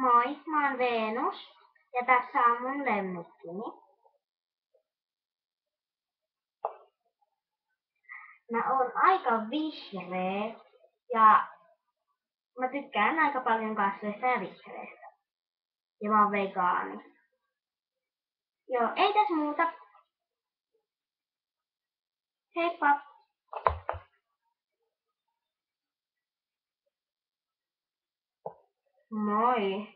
Moi, mä oon Venus ja tässä on mun lemmikkini. Mä oon aika vihreä ja mä tykkään aika paljon kasveista ja vihreistä. Ja mä oon vegaani. Joo, ei tässä muuta. Heippa! Moi!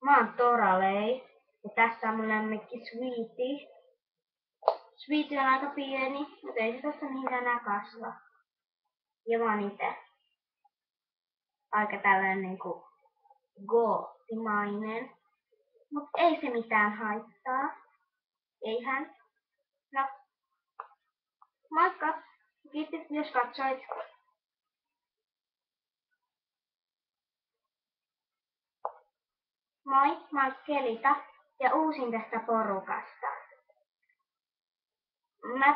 Mä oon Toralei ja tässä on mun lemmikki Sweetie. Sweetie on aika pieni, mutta ei se tässä mihinkään enää kasva. Ja mä oon ite aika tällainen niinku goottimainen. Mut ei se mitään haittaa. Eihän. No, moikka! Kiitos jos katsoit. Moi, mä oon Kelita ja uusin tästä porukasta. Mä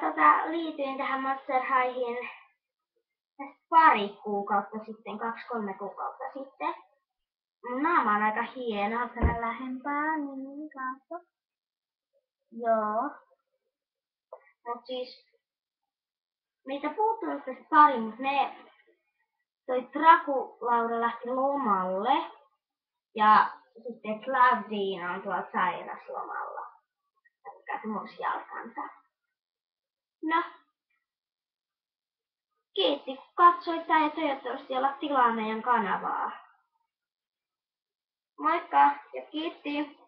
liityin tähän Monster Highiin pari kuukautta sitten, 2-3 kuukautta sitten. Mun naama on aika hieno, ootko nää lähempää, niin katso. Joo. Mut siis, meitä puuttuu tästä pari, mut toi Traku Laura lähti lomalle. Ja sitten Claudine on tuolla sairaslomalla. Mikä se mursi jalkansa. No, kiitti kun katsoit tää ja toivottavasti olla tilaa meidän kanavaa. Moikka ja kiitti!